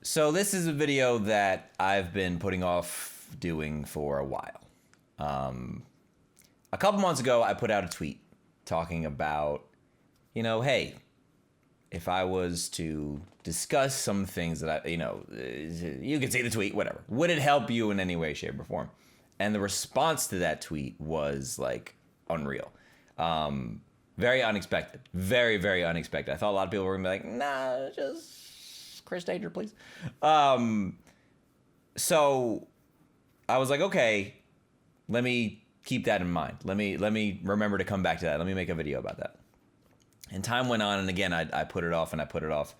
So this is a video that I've been putting off doing for a while. A couple months ago, I put out a tweet talking about, hey, if I was to discuss some things that you can see the tweet, whatever. Would it help you in any way, shape, or form? And the response to that tweet was like unreal. Very unexpected. Very, very unexpected. I thought a lot of people were gonna be like, nah, just Chris Danger, please. So I was like, okay, let me keep that in mind. Let me remember to come back to that. Let me make a video about that. And time went on, and again, I put it off and I put it off.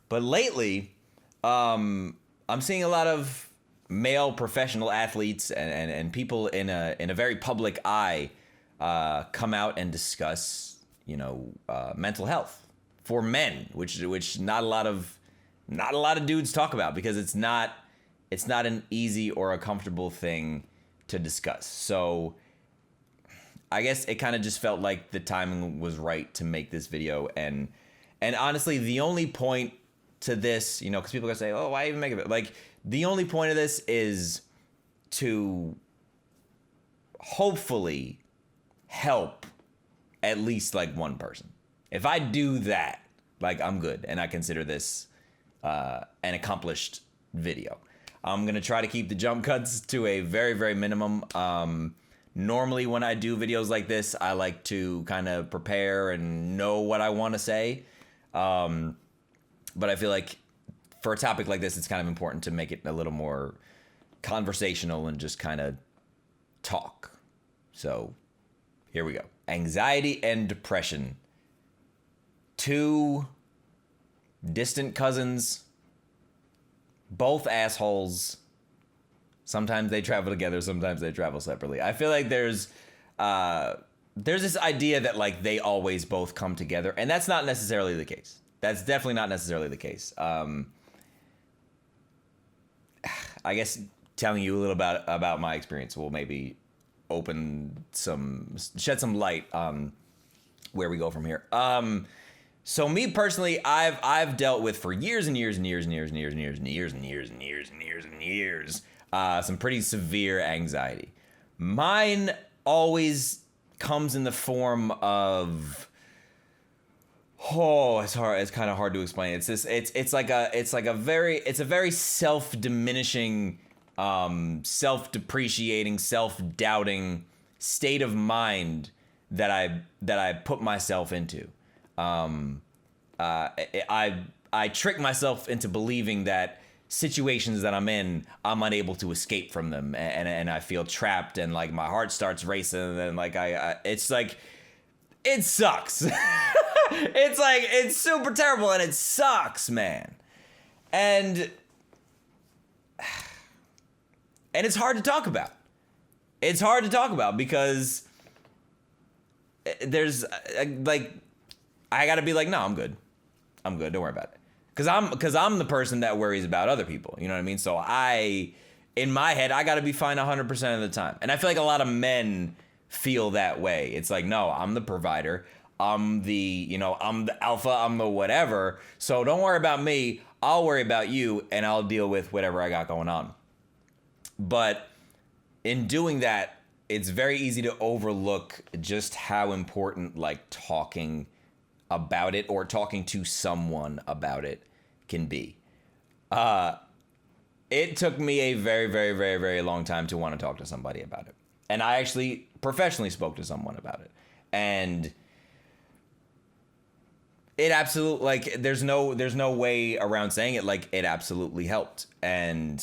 But lately, I'm seeing a lot of male professional athletes and people in a very public eye come out and discuss, mental health for men, which not a lot of dudes talk about, because it's not an easy or a comfortable thing to discuss. So I guess it kind of just felt like the timing was right to make this video. And honestly, the only point to this, because people are gonna say, oh, why even make it? Like, the only point of this is to hopefully help at least like one person. If I do that, like, I'm good, and I consider this an accomplished video. I'm gonna try to keep the jump cuts to a very, very minimum. Normally when I do videos like this, I like to kind of prepare and know what I want to say. But I feel like for a topic like this, it's kind of important to make it a little more conversational and just kind of talk. So here we go. Anxiety and depression. Two distant cousins, both assholes. Sometimes they travel together, sometimes they travel separately. I feel like there's this idea that like they always both come together, and that's not necessarily the case. That's definitely not necessarily the case. I guess telling you a little about my experience will maybe shed some light on where we go from here. So me personally, I've dealt with for years and years and years and years and years and years and years and years and years and years and years some pretty severe anxiety. Mine always comes in the form of, it's hard. It's kind of hard to explain. It's a very self-diminishing, self-depreciating, self-doubting state of mind that I put myself into. I trick myself into believing that situations that I'm in, I'm unable to escape from them, and I feel trapped, and like my heart starts racing, and like it's like, it sucks. It's super terrible, and it sucks, man. And it's hard to talk about. It's hard to talk about because there's like, I gotta be like, no, I'm good. Don't worry about it. Cause I'm the person that worries about other people. You know what I mean? So in my head, I gotta be fine 100% of the time. And I feel like a lot of men feel that way. It's like, no, I'm the provider. I'm the alpha, I'm the whatever. So don't worry about me. I'll worry about you, and I'll deal with whatever I got going on. But in doing that, it's very easy to overlook just how important like talking about it or talking to someone about it can be. It took me a very, very, very, very long time to want to talk to somebody about it. And I actually professionally spoke to someone about it. And it absolutely, like, there's no way around saying it, like, it absolutely helped. And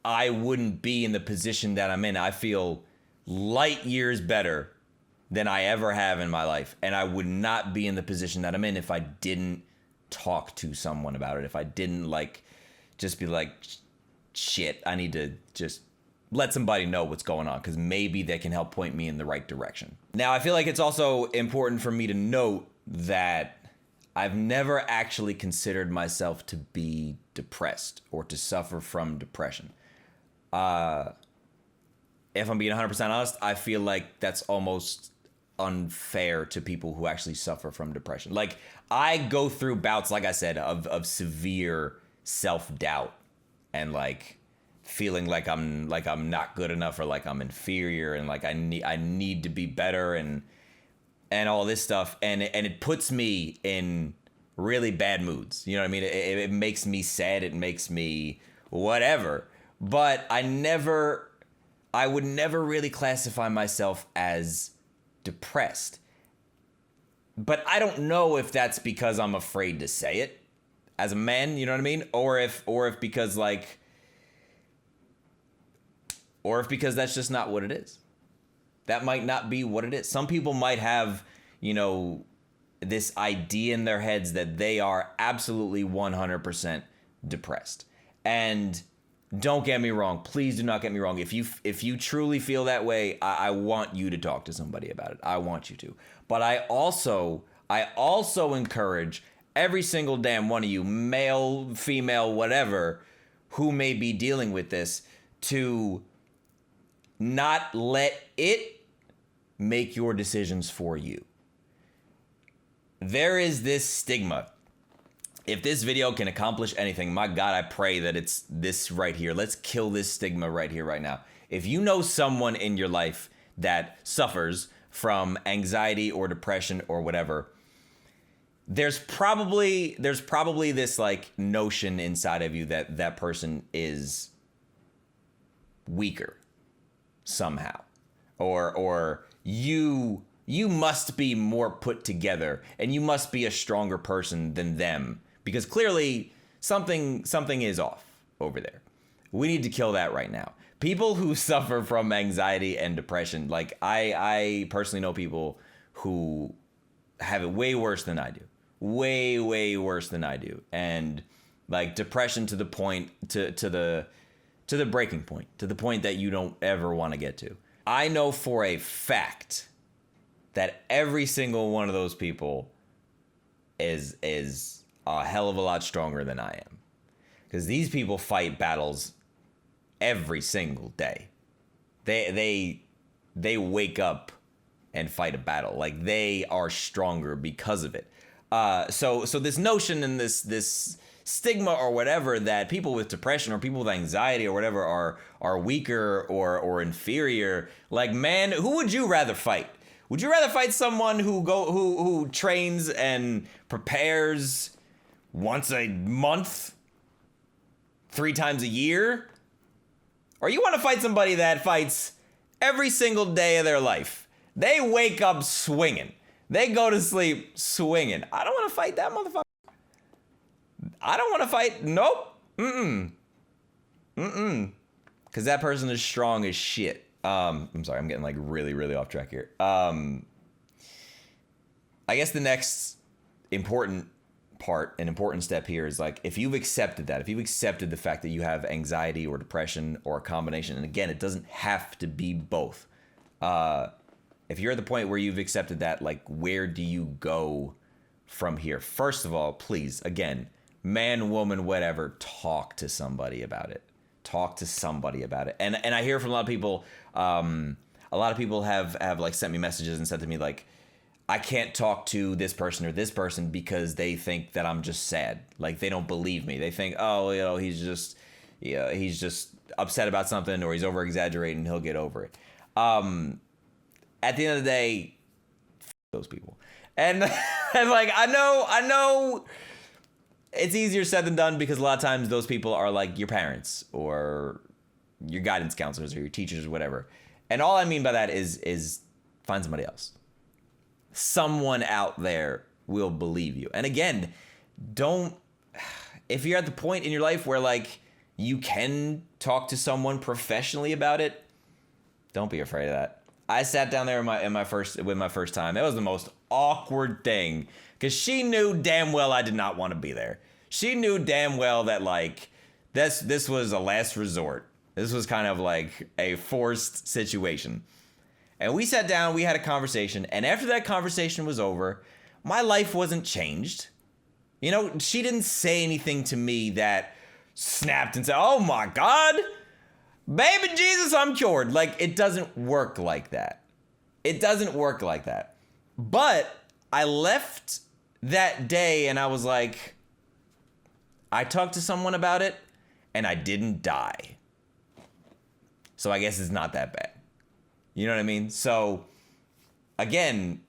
I wouldn't be in the position that I'm in. I feel light years better than I ever have in my life. And I would not be in the position that I'm in if I didn't talk to someone about it. If I didn't like just be like, shit, I need to just let somebody know what's going on, because maybe they can help point me in the right direction. Now, I feel like it's also important for me to note that I've never actually considered myself to be depressed or to suffer from depression. If I'm being 100% honest, I feel like that's almost unfair to people who actually suffer from depression. Like, I go through bouts, like I said, of severe self-doubt and like feeling like I'm not good enough, or like I'm inferior, and like I need to be better, and all this stuff, and it puts me in really bad moods. You know what I mean? It makes me sad. It makes me whatever. But I would never really classify myself as depressed. But I don't know if that's because I'm afraid to say it as a man, you know what I mean? Or if because like, or if because that's just not what it is. That might not be what it is. Some people might have, you know, this idea in their heads that they are absolutely 100% depressed. And don't get me wrong. Please do not get me wrong. If you truly feel that way, I want you to talk to somebody about it. I want you to. But I also encourage every single damn one of you, male, female, whatever, who may be dealing with this, to not let it make your decisions for you. There is this stigma. If this video can accomplish anything, my God, I pray that it's this right here. Let's kill this stigma right here, right now. If you know someone in your life that suffers from anxiety or depression or whatever, there's probably this like notion inside of you that that person is weaker somehow, or you must be more put together and you must be a stronger person than them, because clearly something is off over there. We need to kill that right now. People who suffer from anxiety and depression, like I personally know people who have it way worse than I do. Way worse than I do. And like depression to the point, to the breaking point, to the point that you don't ever want to get to. I know for a fact that every single one of those people is a hell of a lot stronger than I am. Because these people fight battles every single day. They wake up and fight a battle. Like, they are stronger because of it. So this notion and this stigma or whatever, that people with depression or people with anxiety or whatever are weaker or inferior. Like, man, who would you rather fight? Would you rather fight someone who trains and prepares once a month, 3 times a year? Or you want to fight somebody that fights every single day of their life? They wake up swinging. They go to sleep swinging. I don't want to fight that motherfucker. I don't want to fight. Nope. Because that person is strong as shit. I'm sorry, I'm getting like really off track here. I guess the next important part, an important step here, is like, if you've accepted that, if you've accepted the fact that you have anxiety or depression or a combination, and again, it doesn't have to be both. If you're at the point where you've accepted that, like, where do you go from here? First of all, please, again, man, woman, whatever, talk to somebody about it. Talk to somebody about it. And I hear from a lot of people, have like sent me messages and said to me, like, I can't talk to this person or this person because they think that I'm just sad. Like, they don't believe me. They think, oh, you know, he's just upset about something, or he's over exaggerating, he'll get over it. At the end of the day, those people. And like, I know it's easier said than done, because a lot of times those people are like your parents or your guidance counselors or your teachers or whatever. And all I mean by that is find somebody else. Someone out there will believe you. And again, if you're at the point in your life where like you can talk to someone professionally about it, don't be afraid of that. I sat down there with my first time. It was the most awkward thing, because she knew damn well I did not want to be there. She knew damn well that like this was a last resort. This was kind of like a forced situation. And we sat down, we had a conversation, and after that conversation was over, my life wasn't changed. You know, she didn't say anything to me that snapped and said, "Oh my God, baby Jesus, I'm cured." Like, it doesn't work like that. It doesn't work like that. But I left that day and I was like, I talked to someone about it and I didn't die. So I guess it's not that bad. You know what I mean? So again,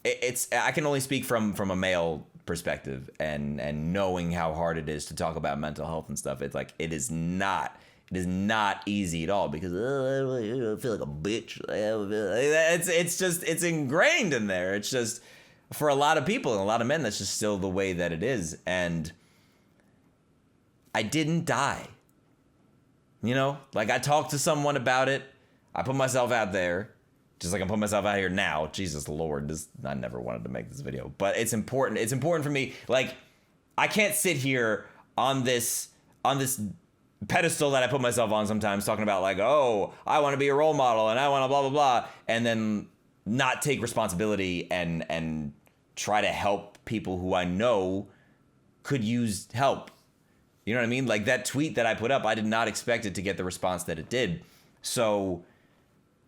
I can only speak from a male perspective and knowing how hard it is to talk about mental health and stuff. It's like it is not easy at all because I feel like a bitch. It's ingrained in there. It's just for a lot of people and a lot of men, that's just still the way that it is. And I didn't die. You know, like I talked to someone about it. I put myself out there, just like I'm putting myself out here now. Jesus Lord, I never wanted to make this video, but it's important. It's important for me. Like, I can't sit here on this pedestal that I put myself on sometimes talking about like, oh, I want to be a role model and I want to blah, blah, blah. And then not take responsibility and try to help people who I know could use help. You know what I mean? Like that tweet that I put up, I did not expect it to get the response that it did. So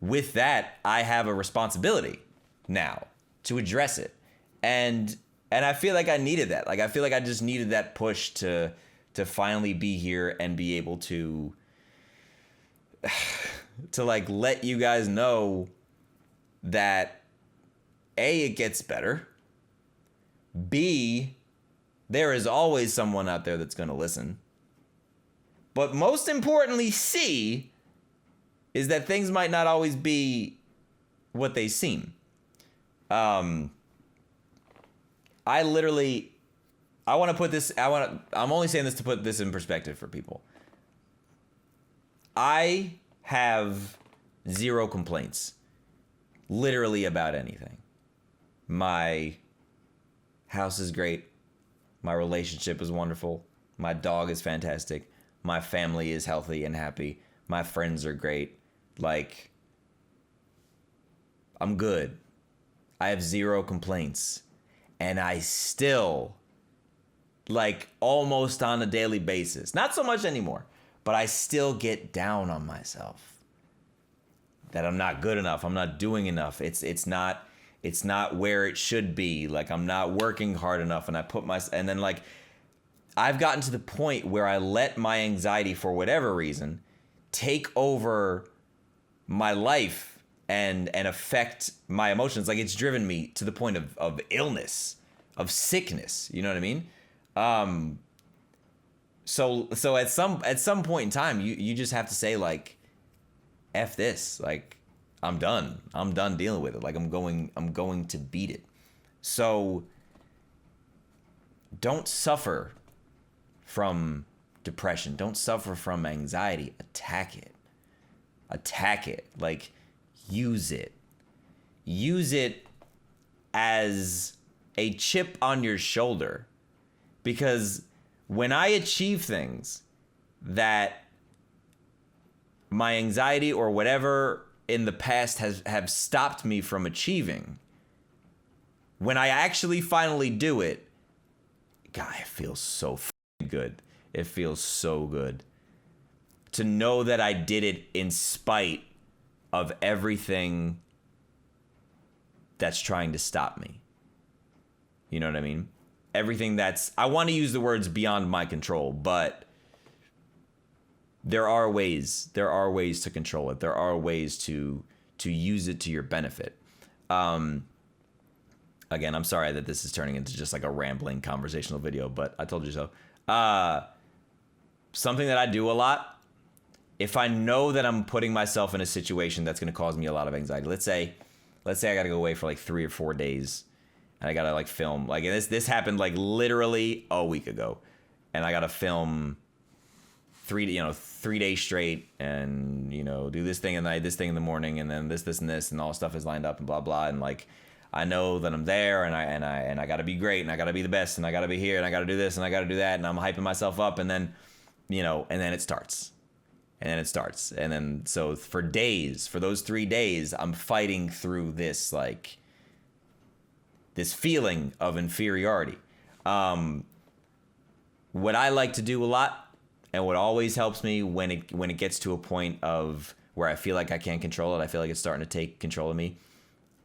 with that, I have a responsibility now to address it. And I feel like I needed that. Like I feel like I just needed that push to finally be here and be able to like let you guys know that A, it gets better. B, there is always someone out there that's going to listen. But most importantly, C, is that things might not always be what they seem. I'm only saying this to put this in perspective for people. I have zero complaints, literally about anything. My house is great. My relationship is wonderful. My dog is fantastic. My family is healthy and happy. My friends are great. Like, I'm good. I have zero complaints. And I still, like, almost on a daily basis, not so much anymore, but I still get down on myself. That I'm not good enough. I'm not doing enough. It's not where it should be. Like, I'm not working hard enough. And then, like, I've gotten to the point where I let my anxiety, for whatever reason, take over my life and affect my emotions. Like, it's driven me to the point of illness, of sickness. You know what I mean? So at some point in time, you just have to say, like, F this. Like, I'm done. I'm done dealing with it. Like, I'm going to beat it. So don't suffer from depression. Don't suffer from anxiety. Attack it. Attack it. Like, use it. Use it as a chip on your shoulder. Because when I achieve things that my anxiety or whatever in the past have stopped me from achieving, when I actually finally do it, God, it feels so good. It feels so good to know that I did it in spite of everything that's trying to stop me. You know what I mean? Everything I want to use the words beyond my control, but there are ways to control it. There are ways to use it to your benefit. Again, I'm sorry that this is turning into just like a rambling conversational video, but I told you so. Something that I do a lot, if I know that I'm putting myself in a situation that's going to cause me a lot of anxiety. Let's say I got to go away for like 3 or 4 days and I got to like film. Like, this happened like literally a week ago, and I got to film 3 days straight, and do this thing at night, this thing in the morning, and then this and this, and all stuff is lined up and blah blah, and like I know that I'm there, and I got to be great, and I got to be the best, and I got to be here, and I got to do this, and I got to do that, and I'm hyping myself up, and then and then it starts. And then so for those 3 days, I'm fighting through this, like, this feeling of inferiority. What I like to do a lot, and what always helps me when it gets to a point of where I feel like I can't control it, I feel like it's starting to take control of me,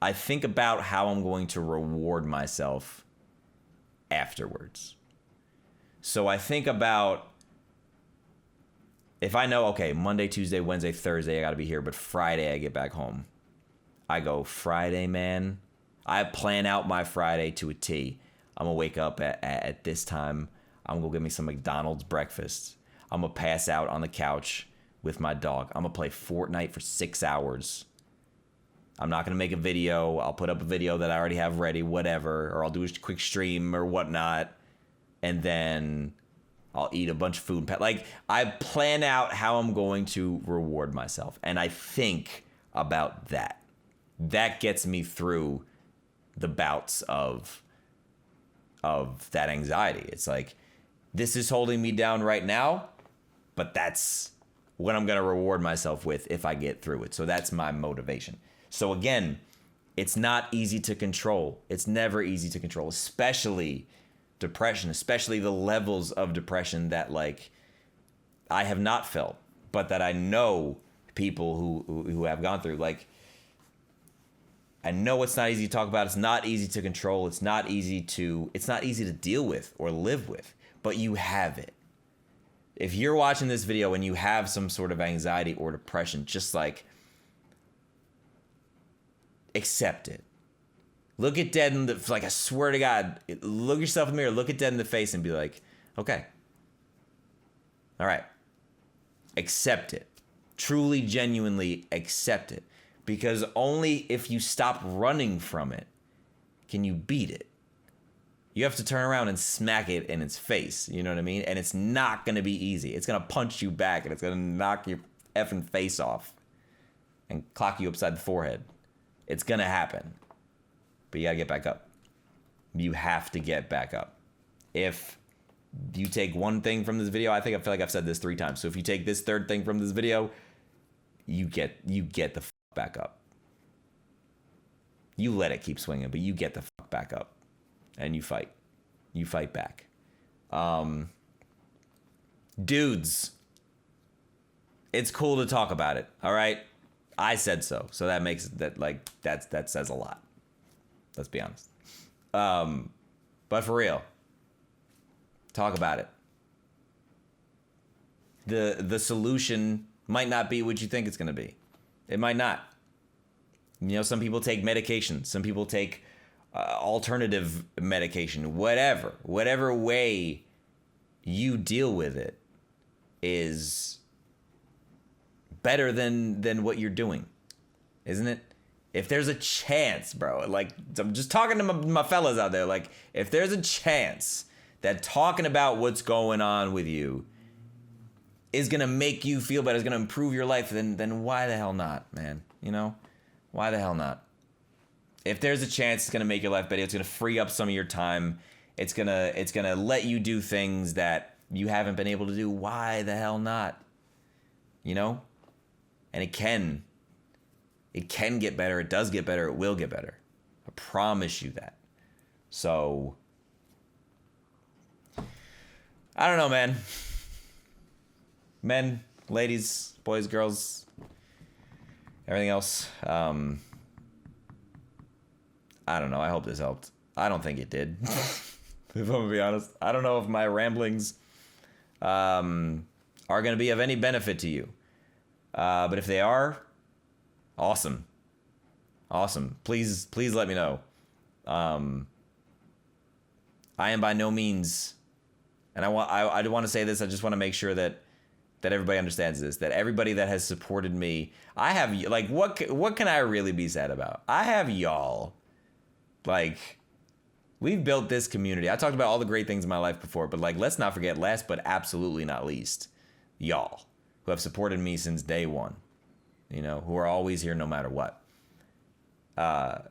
I think about how I'm going to reward myself afterwards. So I think about, if I know, okay, Monday, Tuesday, Wednesday, Thursday, I got to be here, but Friday I get back home. I go, Friday, man. I plan out my Friday to a T. I'm going to wake up at this time. I'm going to go get me some McDonald's breakfast. I'm going to pass out on the couch with my dog. I'm going to play Fortnite for 6 hours. I'm not going to make a video. I'll put up a video that I already have ready, whatever, or I'll do a quick stream or whatnot. And then I'll eat a bunch of food. Like, I plan out how I'm going to reward myself. And I think about that. That gets me through the bouts of that anxiety. It's like, this is holding me down right now, but that's what I'm going to reward myself with if I get through it. So that's my motivation. So again, it's not easy to control. It's never easy to control, especially depression, especially the levels of depression that, like, I have not felt, but that I know people who have gone through. Like, I know it's not easy to talk about. It's not easy to control. It's not easy to deal with or live with, but you have it. If you're watching this video and you have some sort of anxiety or depression, just like, accept it. Look it dead in the, like, I swear to God, look yourself in the mirror, look it dead in the face and be like, okay. All right. Accept it. Truly, genuinely accept it. Because only if you stop running from it can you beat it. You have to turn around and smack it in its face. You know what I mean? And it's not going to be easy. It's going to punch you back and it's going to knock your effing face off and clock you upside the forehead. It's going to happen. But you got to get back up. You have to get back up. If you take one thing from this video, I feel like I've said this 3 times. So if you take this third thing from this video, you get the fuck back up. You let it keep swinging, but you get the fuck back up. And you fight. You fight back. Dudes, it's cool to talk about it, all right? I said so. So that makes that, like, that says a lot. Let's be honest. But for real, talk about it. The solution might not be what you think it's going to be. It might not. You know, some people take medication. Some people take alternative medication. Whatever way you deal with it is better than what you're doing, isn't it? If there's a chance, bro, like, I'm just talking to my fellas out there, like, if there's a chance that talking about what's going on with you is gonna make you feel better, is gonna improve your life, then why the hell not, man? You know, why the hell not? If there's a chance it's gonna make your life better, it's gonna free up some of your time, it's gonna let you do things that you haven't been able to do, why the hell not? You know? And it can get better, it does get better, it will get better. I promise you that. So, I don't know, man. Men, ladies, boys, girls, everything else. I don't know. I hope this helped. I don't think it did. If I'm gonna be honest, I don't know if my ramblings are gonna be of any benefit to you. But if they are, awesome. Please let me know. I am by no means, and I want to say this. I just want to make sure that everybody understands this. That everybody that has supported me, I have, like, what can I really be sad about? I have y'all. Like, we've built this community. I talked about all the great things in my life before, but, like, let's not forget, last but absolutely not least, y'all who have supported me since day one. You know, who are always here no matter what. I'm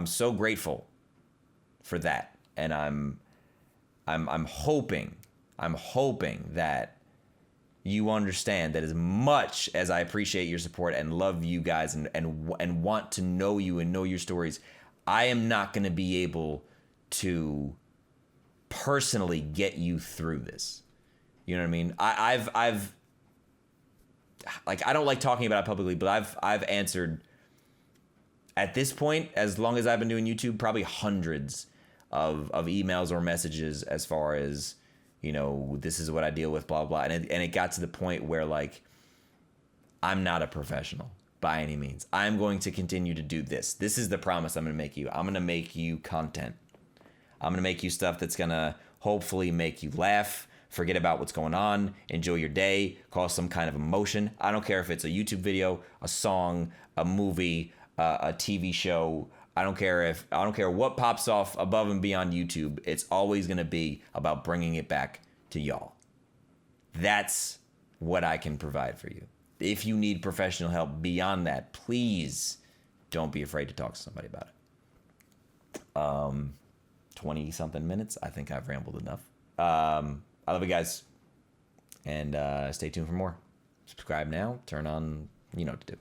so grateful for that, and I'm hoping that you understand that as much as I appreciate your support and love you guys and want to know you and know your stories, I am not going to be able to personally get you through this. You know what I mean? I've like, I don't like talking about it publicly, but I've answered, at this point, as long as I've been doing YouTube, probably hundreds of emails or messages as far as, you know, this is what I deal with, blah, blah. And it got to the point where, like, I'm not a professional by any means. I'm going to continue to do this. This is the promise I'm going to make you. I'm going to make you content. I'm going to make you stuff that's going to hopefully make you laugh, forget about what's going on, enjoy your day, cause some kind of emotion. I don't care if it's a YouTube video, a song, a movie, a TV show. I don't care what pops off above and beyond YouTube. It's always going to be about bringing it back to y'all. That's what I can provide for you. If you need professional help beyond that, please don't be afraid to talk to somebody about it. 20 something minutes. I think I've rambled enough. I love you guys, and stay tuned for more. Subscribe now. Turn on, you know what to do.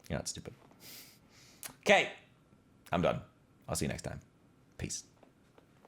You're not stupid. Okay, I'm done. I'll see you next time. Peace.